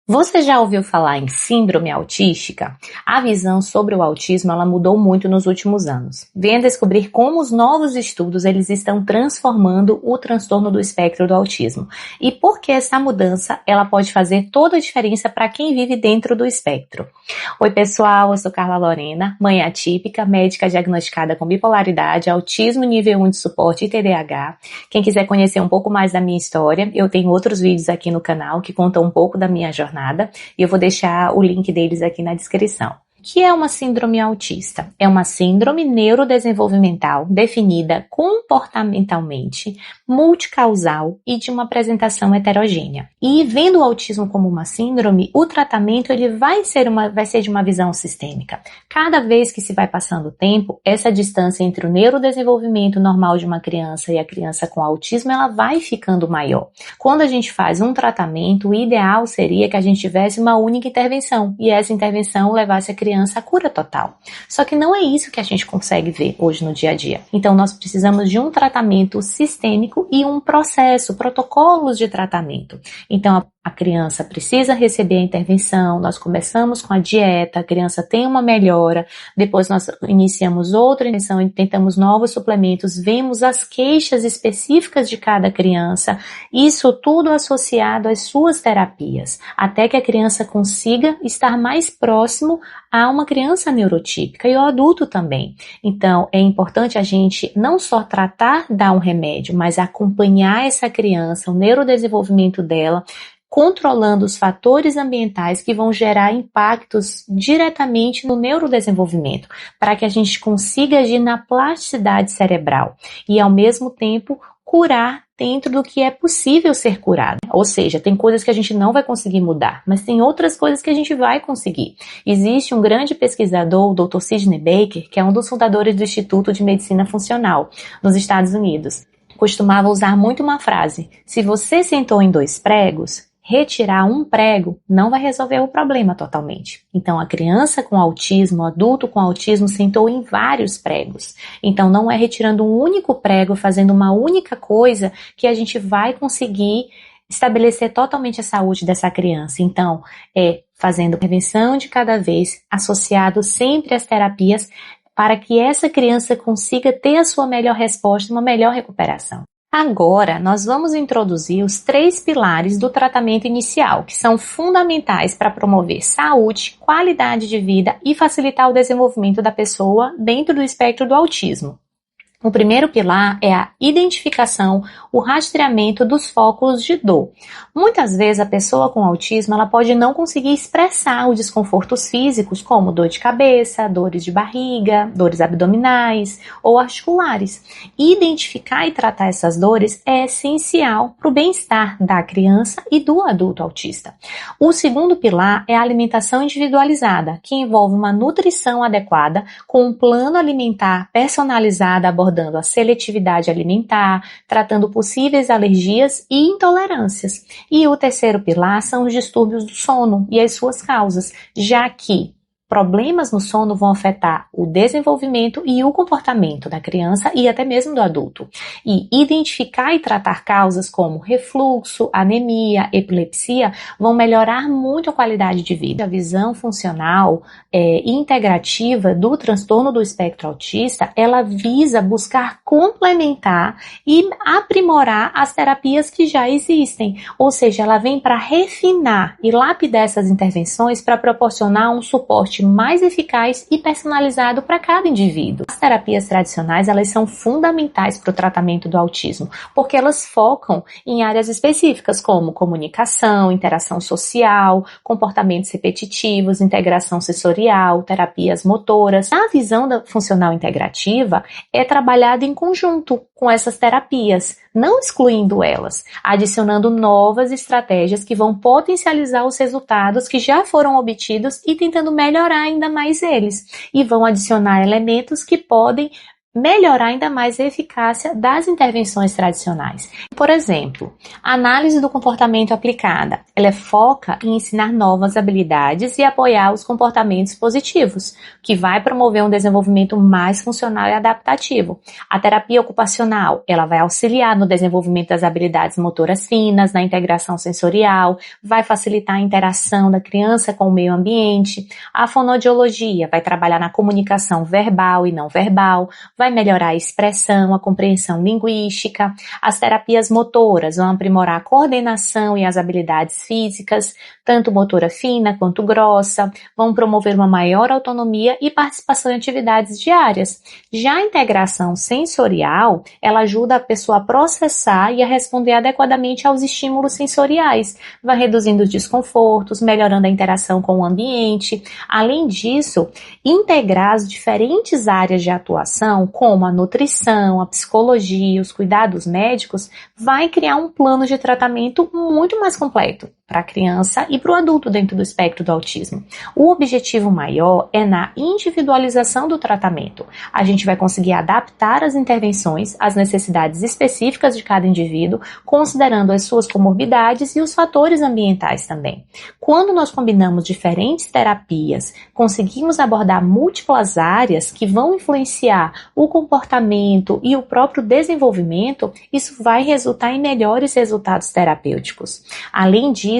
Você já ouviu falar em síndrome autística? A visão sobre o autismo ela mudou muito nos últimos anos. Venha descobrir como os novos estudos eles estão transformando o transtorno do espectro do autismo e por que essa mudança ela pode fazer toda a diferença para quem vive dentro do espectro. Oi pessoal, eu sou Carla Lorena, mãe atípica, médica diagnosticada com bipolaridade, autismo nível 1 de suporte e TDAH. Quem quiser conhecer um pouco mais da minha história, eu tenho outros vídeos aqui no canal que contam um pouco da minha jornada. E eu vou deixar o link deles aqui na descrição. O que é uma síndrome autista? É uma síndrome neurodesenvolvimental definida comportamentalmente, multicausal e de uma apresentação heterogênea. E vendo o autismo como uma síndrome, o tratamento ele vai ser de uma visão sistêmica. Cada vez que se vai passando o tempo, essa distância entre o neurodesenvolvimento normal de uma criança e a criança com autismo, ela vai ficando maior. Quando a gente faz um tratamento, o ideal seria que a gente tivesse uma única intervenção e essa intervenção levasse a criança a cura total. Só que não é isso que a gente consegue ver hoje no dia a dia. Então nós precisamos de um tratamento sistêmico e um processo, protocolos de tratamento. Então a criança precisa receber a intervenção, nós começamos com a dieta, a criança tem uma melhora, depois nós iniciamos outra intervenção e tentamos novos suplementos, vemos as queixas específicas de cada criança, isso tudo associado às suas terapias, até que a criança consiga estar mais próximo a uma criança neurotípica e o adulto também. Então, é importante a gente não só tratar, dar um remédio, mas acompanhar essa criança, o neurodesenvolvimento dela, controlando os fatores ambientais que vão gerar impactos diretamente no neurodesenvolvimento, para que a gente consiga agir na plasticidade cerebral e, ao mesmo tempo, curar dentro do que é possível ser curado. Ou seja, tem coisas que a gente não vai conseguir mudar, mas tem outras coisas que a gente vai conseguir. Existe um grande pesquisador, o Dr. Sidney Baker, que é um dos fundadores do Instituto de Medicina Funcional nos Estados Unidos. Costumava usar muito uma frase: se você sentou em 2 pregos, retirar um prego não vai resolver o problema totalmente. Então, a criança com autismo, o adulto com autismo sentou em vários pregos. Então, não é retirando um único prego, fazendo uma única coisa, que a gente vai conseguir estabelecer totalmente a saúde dessa criança. Então, é fazendo prevenção de cada vez, associado sempre às terapias, para que essa criança consiga ter a sua melhor resposta, uma melhor recuperação. Agora, nós vamos introduzir os 3 pilares do tratamento inicial, que são fundamentais para promover saúde, qualidade de vida e facilitar o desenvolvimento da pessoa dentro do espectro do autismo. O primeiro pilar é a identificação, o rastreamento dos focos de dor. Muitas vezes a pessoa com autismo ela pode não conseguir expressar os desconfortos físicos, como dor de cabeça, dores de barriga, dores abdominais ou articulares. Identificar e tratar essas dores é essencial para o bem-estar da criança e do adulto autista. O segundo pilar é a alimentação individualizada, que envolve uma nutrição adequada com um plano alimentar personalizado abordando a seletividade alimentar, tratando possíveis alergias e intolerâncias. E o terceiro pilar são os distúrbios do sono e as suas causas, já que problemas no sono vão afetar o desenvolvimento e o comportamento da criança e até mesmo do adulto. E identificar e tratar causas como refluxo, anemia, epilepsia vão melhorar muito a qualidade de vida. A visão funcional e integrativa do transtorno do espectro autista, ela visa buscar complementar e aprimorar as terapias que já existem. Ou seja, ela vem para refinar e lapidar essas intervenções para proporcionar um suporte mais eficaz e personalizado para cada indivíduo. As terapias tradicionais, elas são fundamentais para o tratamento do autismo, porque elas focam em áreas específicas como comunicação, interação social, comportamentos repetitivos, integração sensorial, terapias motoras. A visão da funcional integrativa é trabalhada em conjunto com essas terapias, não excluindo elas, adicionando novas estratégias que vão potencializar os resultados que já foram obtidos e tentando melhorar ainda mais eles, e vão adicionar elementos que podem melhorar ainda mais a eficácia das intervenções tradicionais. Por exemplo, a análise do comportamento aplicada, ela foca em ensinar novas habilidades e apoiar os comportamentos positivos, que vai promover um desenvolvimento mais funcional e adaptativo. A terapia ocupacional, ela vai auxiliar no desenvolvimento das habilidades motoras finas, na integração sensorial, vai facilitar a interação da criança com o meio ambiente. A fonoaudiologia vai trabalhar na comunicação verbal e não verbal, vai melhorar a expressão, a compreensão linguística. As terapias motoras vão aprimorar a coordenação e as habilidades físicas, tanto motora fina quanto grossa, vão promover uma maior autonomia e participação em atividades diárias. Já a integração sensorial, ela ajuda a pessoa a processar e a responder adequadamente aos estímulos sensoriais, vai reduzindo os desconfortos, melhorando a interação com o ambiente. Além disso, integrar as diferentes áreas de atuação, como a nutrição, a psicologia, os cuidados médicos, vai criar um plano de tratamento muito mais completo para a criança e para o adulto dentro do espectro do autismo. O objetivo maior é na individualização do tratamento. A gente vai conseguir adaptar as intervenções às necessidades específicas de cada indivíduo, considerando as suas comorbidades e os fatores ambientais também. Quando nós combinamos diferentes terapias, conseguimos abordar múltiplas áreas que vão influenciar o comportamento e o próprio desenvolvimento, isso vai resultar em melhores resultados terapêuticos. Além disso,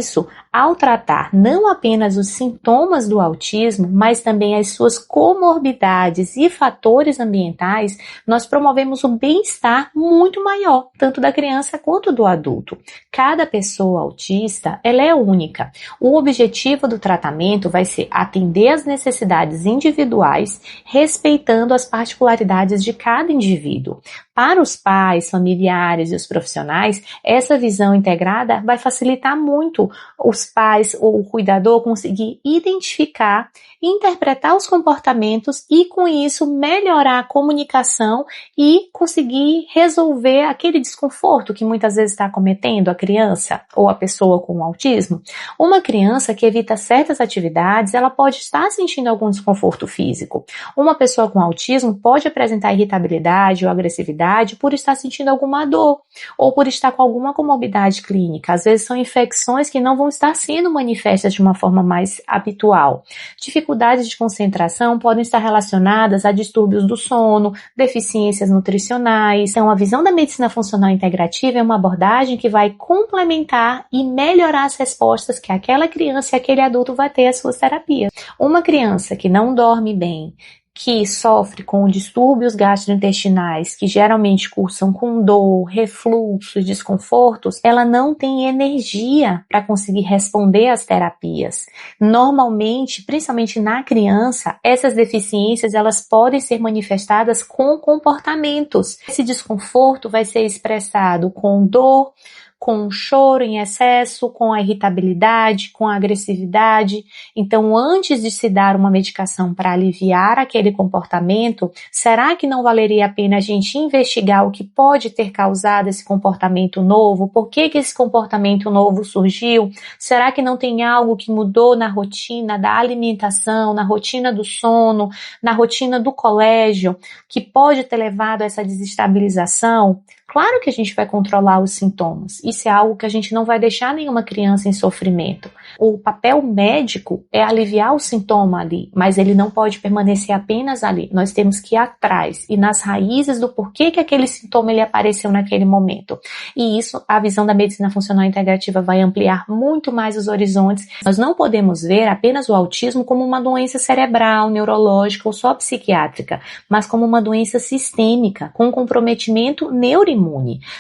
ao tratar não apenas os sintomas do autismo, mas também as suas comorbidades e fatores ambientais, nós promovemos um bem-estar muito maior, tanto da criança quanto do adulto. Cada pessoa autista, ela é única. O objetivo do tratamento vai ser atender às necessidades individuais, respeitando as particularidades de cada indivíduo. Para os pais, familiares e os profissionais, essa visão integrada vai facilitar muito os pais ou o cuidador conseguir identificar e interpretar os comportamentos e, com isso, melhorar a comunicação e conseguir resolver aquele desconforto que muitas vezes está cometendo a criança ou a pessoa com autismo. Uma criança que evita certas atividades, ela pode estar sentindo algum desconforto físico. Uma pessoa com autismo pode apresentar irritabilidade ou agressividade por estar sentindo alguma dor ou por estar com alguma comorbidade clínica. Às vezes são infecções que não vão estar sendo manifestas de uma forma mais habitual. Dificuldades de concentração podem estar relacionadas a distúrbios do sono, deficiências nutricionais. Então, a visão da medicina funcional integrativa é uma abordagem que vai complementar e melhorar as respostas que aquela criança e aquele adulto vai ter às suas terapias. Uma criança que não dorme bem, que sofre com distúrbios gastrointestinais, que geralmente cursam com dor, refluxo e desconfortos, ela não tem energia para conseguir responder às terapias. Normalmente, principalmente na criança, essas deficiências elas podem ser manifestadas com comportamentos. Esse desconforto vai ser expressado com dor, com o choro em excesso, com a irritabilidade, com a agressividade. Então, antes de se dar uma medicação para aliviar aquele comportamento, será que não valeria a pena a gente investigar o que pode ter causado esse comportamento novo? Por que esse comportamento novo surgiu? Será que não tem algo que mudou na rotina da alimentação, na rotina do sono, na rotina do colégio, que pode ter levado a essa desestabilização? Claro que a gente vai controlar os sintomas. Isso é algo que a gente não vai deixar nenhuma criança em sofrimento. O papel médico é aliviar o sintoma ali, mas ele não pode permanecer apenas ali. Nós temos que ir atrás e nas raízes do porquê que aquele sintoma ele apareceu naquele momento. E isso, a visão da medicina funcional integrativa vai ampliar muito mais os horizontes. Nós não podemos ver apenas o autismo como uma doença cerebral, neurológica ou só psiquiátrica, mas como uma doença sistêmica, com comprometimento neuroimune.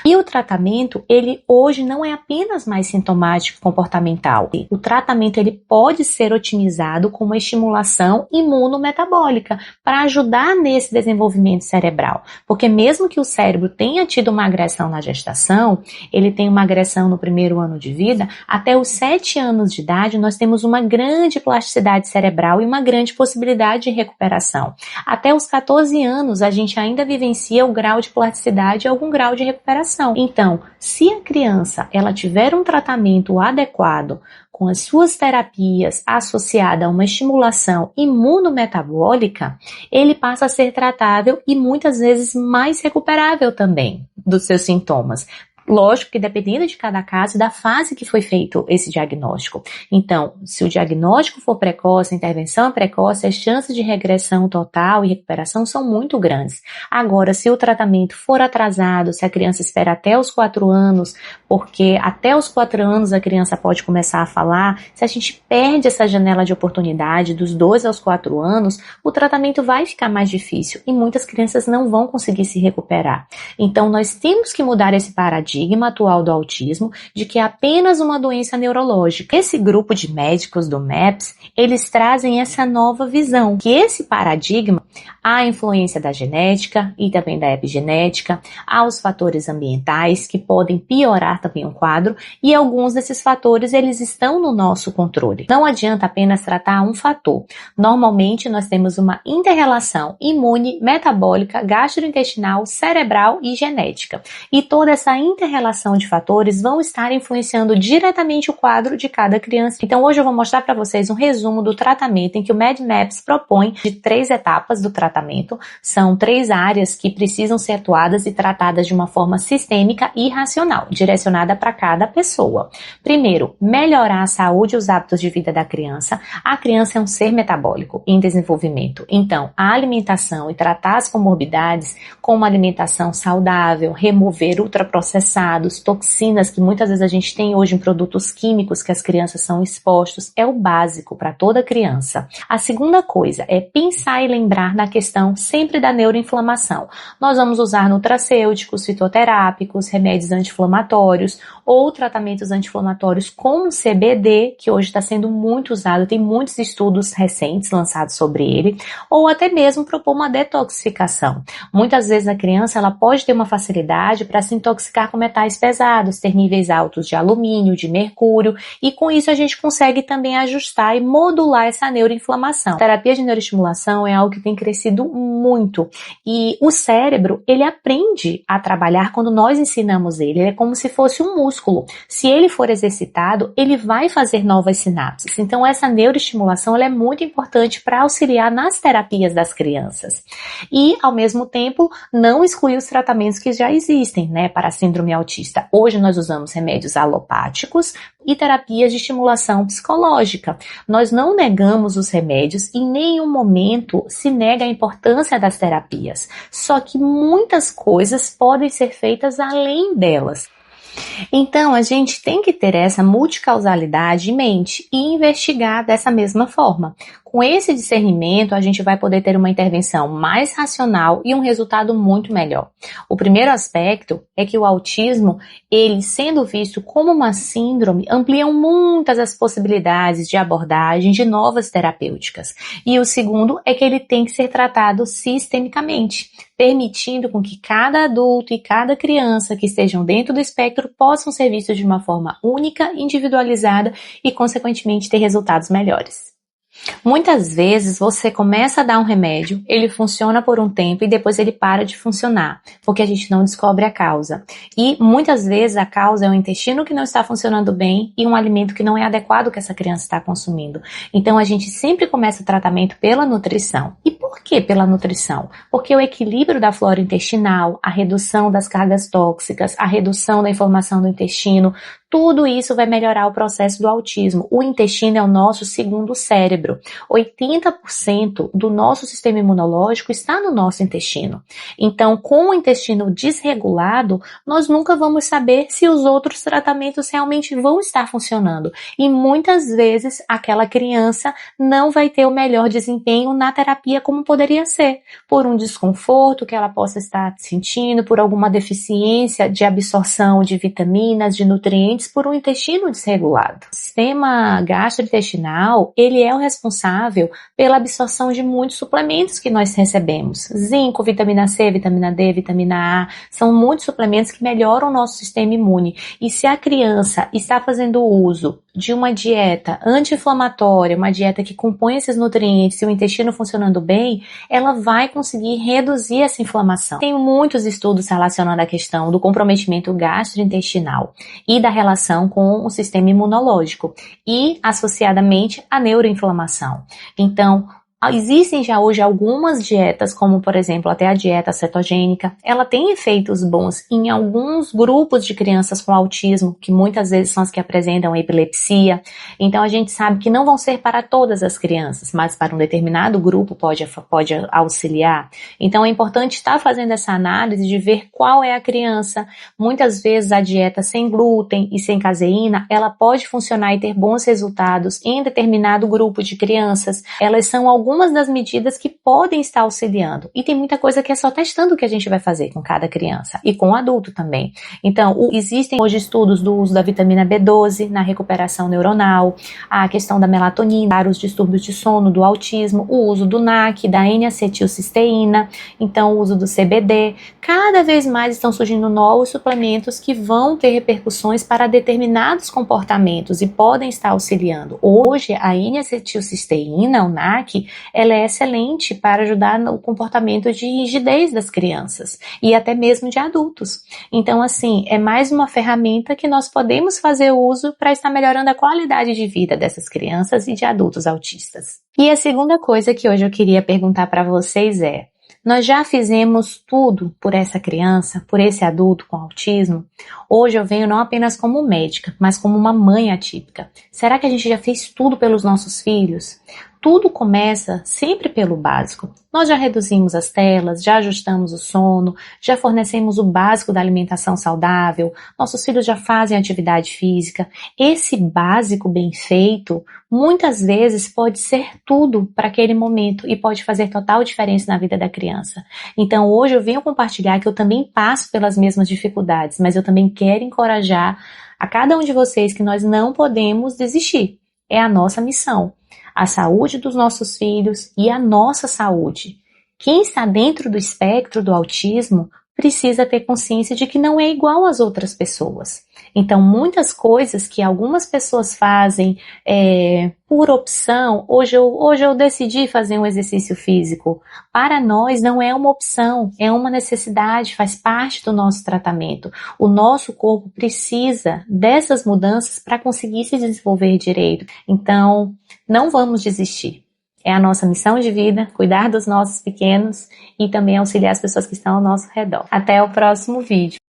E o tratamento, ele hoje não é apenas mais sintomático comportamental. O tratamento ele pode ser otimizado com uma estimulação imunometabólica para ajudar nesse desenvolvimento cerebral. Porque mesmo que o cérebro tenha tido uma agressão na gestação, ele tem uma agressão no primeiro ano de vida, até os 7 anos de idade nós temos uma grande plasticidade cerebral e uma grande possibilidade de recuperação. Até os 14 anos a gente ainda vivencia o grau de plasticidade e algum grau de recuperação. Então, se a criança ela tiver um tratamento adequado com as suas terapias associada a uma estimulação imunometabólica, ele passa a ser tratável e muitas vezes mais recuperável também dos seus sintomas. Lógico que dependendo de cada caso e da fase que foi feito esse diagnóstico. Então, se o diagnóstico for precoce, a intervenção é precoce, as chances de regressão total e recuperação são muito grandes. Agora, se o tratamento for atrasado, se a criança espera até os 4 anos, porque até os 4 anos a criança pode começar a falar, se a gente perde essa janela de oportunidade dos 2 aos 4 anos, o tratamento vai ficar mais difícil e muitas crianças não vão conseguir se recuperar. Então, nós temos que mudar esse paradigma atual do autismo de que é apenas uma doença neurológica. Esse grupo de médicos do MAPS, eles trazem essa nova visão, que esse paradigma, há a influência da genética e também da epigenética, há os fatores ambientais que podem piorar também o quadro e alguns desses fatores eles estão no nosso controle. Não adianta apenas tratar um fator. Normalmente nós temos uma inter-relação imune, metabólica, gastrointestinal, cerebral e genética. E toda essa inter-relação de fatores vão estar influenciando diretamente o quadro de cada criança. Então hoje eu vou mostrar para vocês um resumo do tratamento em que o MedMaps propõe de 3 etapas do tratamento. São 3 áreas que precisam ser atuadas e tratadas de uma forma sistêmica e racional, direcionada para cada pessoa. Primeiro, melhorar a saúde e os hábitos de vida da criança. A criança é um ser metabólico em desenvolvimento. Então, a alimentação e tratar as comorbidades com uma alimentação saudável, remover ultraprocessados, toxinas que muitas vezes a gente tem hoje em produtos químicos que as crianças são expostos, é o básico para toda criança. A segunda coisa é pensar e lembrar na questão sempre da neuroinflamação. Nós vamos usar nutracêuticos, fitoterápicos, remédios anti-inflamatórios ou tratamentos anti-inflamatórios com CBD, que hoje está sendo muito usado, tem muitos estudos recentes lançados sobre ele, ou até mesmo propor uma detoxificação. Muitas vezes a criança ela pode ter uma facilidade para se intoxicar com metais pesados, ter níveis altos de alumínio, de mercúrio, e com isso a gente consegue também ajustar e modular essa neuroinflamação. A terapia de neuroestimulação é algo que tem crescido muito, e o cérebro, ele aprende a trabalhar quando nós ensinamos ele é como se fosse um músculo. Se ele for exercitado, ele vai fazer novas sinapses. Então essa neuroestimulação ela é muito importante para auxiliar nas terapias das crianças. E, ao mesmo tempo, não excluir os tratamentos que já existem, né, para a síndrome autista. Hoje nós usamos remédios alopáticos e terapias de estimulação psicológica. Nós não negamos os remédios, em nenhum momento se nega a importância das terapias. Só que muitas coisas podem ser feitas além delas. Então, a gente tem que ter essa multicausalidade em mente e investigar dessa mesma forma. Com esse discernimento, a gente vai poder ter uma intervenção mais racional e um resultado muito melhor. O primeiro aspecto é que o autismo, ele sendo visto como uma síndrome, ampliam muitas as possibilidades de abordagem de novas terapêuticas. E o segundo é que ele tem que ser tratado sistemicamente, permitindo com que cada adulto e cada criança que estejam dentro do espectro possam ser vistos de uma forma única, individualizada e, consequentemente, ter resultados melhores. Muitas vezes você começa a dar um remédio, ele funciona por um tempo e depois ele para de funcionar, porque a gente não descobre a causa. E muitas vezes a causa é o intestino que não está funcionando bem e um alimento que não é adequado que essa criança está consumindo. Então a gente sempre começa o tratamento pela nutrição. E por que pela nutrição? Porque o equilíbrio da flora intestinal, a redução das cargas tóxicas, a redução da inflamação do intestino, tudo isso vai melhorar o processo do autismo. O intestino é o nosso segundo cérebro. 80% do nosso sistema imunológico está no nosso intestino. Então, com o intestino desregulado, nós nunca vamos saber se os outros tratamentos realmente vão estar funcionando. E muitas vezes, aquela criança não vai ter o melhor desempenho na terapia como poderia ser, por um desconforto que ela possa estar sentindo, por alguma deficiência de absorção de vitaminas, de nutrientes, por um intestino desregulado. O sistema gastrointestinal, ele é o responsável pela absorção de muitos suplementos que nós recebemos. Zinco, vitamina C, vitamina D, vitamina A, são muitos suplementos que melhoram o nosso sistema imune. E se a criança está fazendo uso de uma dieta anti-inflamatória, uma dieta que compõe esses nutrientes e o intestino funcionando bem, ela vai conseguir reduzir essa inflamação. Tem muitos estudos relacionando a questão do comprometimento gastrointestinal e da relação com o sistema imunológico e, associadamente, a neuroinflamação. Então, existem já hoje algumas dietas, como por exemplo até a dieta cetogênica, ela tem efeitos bons em alguns grupos de crianças com autismo, que muitas vezes são as que apresentam epilepsia. Então a gente sabe que não vão ser para todas as crianças, mas para um determinado grupo pode auxiliar. Então é importante estar fazendo essa análise de ver qual é a criança. Muitas vezes a dieta sem glúten e sem caseína, ela pode funcionar e ter bons resultados em determinado grupo de crianças. Elas são algumas das medidas que podem estar auxiliando. E tem muita coisa que é só testando o que a gente vai fazer com cada criança e com o adulto também. Então, existem hoje estudos do uso da vitamina B12 na recuperação neuronal, a questão da melatonina para os distúrbios de sono, do autismo, o uso do NAC, da N-acetilcisteína, então o uso do CBD. Cada vez mais estão surgindo novos suplementos que vão ter repercussões para determinados comportamentos e podem estar auxiliando. Hoje, a N-acetilcisteína, o NAC, ela é excelente para ajudar no comportamento de rigidez das crianças e até mesmo de adultos. Então, assim, é mais uma ferramenta que nós podemos fazer uso para estar melhorando a qualidade de vida dessas crianças e de adultos autistas. E a segunda coisa que hoje eu queria perguntar para vocês é: nós já fizemos tudo por essa criança, por esse adulto com autismo? Hoje eu venho não apenas como médica, mas como uma mãe atípica. Será que a gente já fez tudo pelos nossos filhos? Tudo começa sempre pelo básico. Nós já reduzimos as telas, já ajustamos o sono, já fornecemos o básico da alimentação saudável, nossos filhos já fazem atividade física. Esse básico bem feito, muitas vezes pode ser tudo para aquele momento e pode fazer total diferença na vida da criança. Então hoje eu venho compartilhar que eu também passo pelas mesmas dificuldades, mas eu também quero encorajar a cada um de vocês que nós não podemos desistir. É a nossa missão. A saúde dos nossos filhos e a nossa saúde. Quem está dentro do espectro do autismo precisa ter consciência de que não é igual às outras pessoas. Então, muitas coisas que algumas pessoas fazem por opção, hoje eu decidi fazer um exercício físico. Para nós não é uma opção, é uma necessidade, faz parte do nosso tratamento. O nosso corpo precisa dessas mudanças para conseguir se desenvolver direito. Então, não vamos desistir. É a nossa missão de vida, cuidar dos nossos pequenos e também auxiliar as pessoas que estão ao nosso redor. Até o próximo vídeo.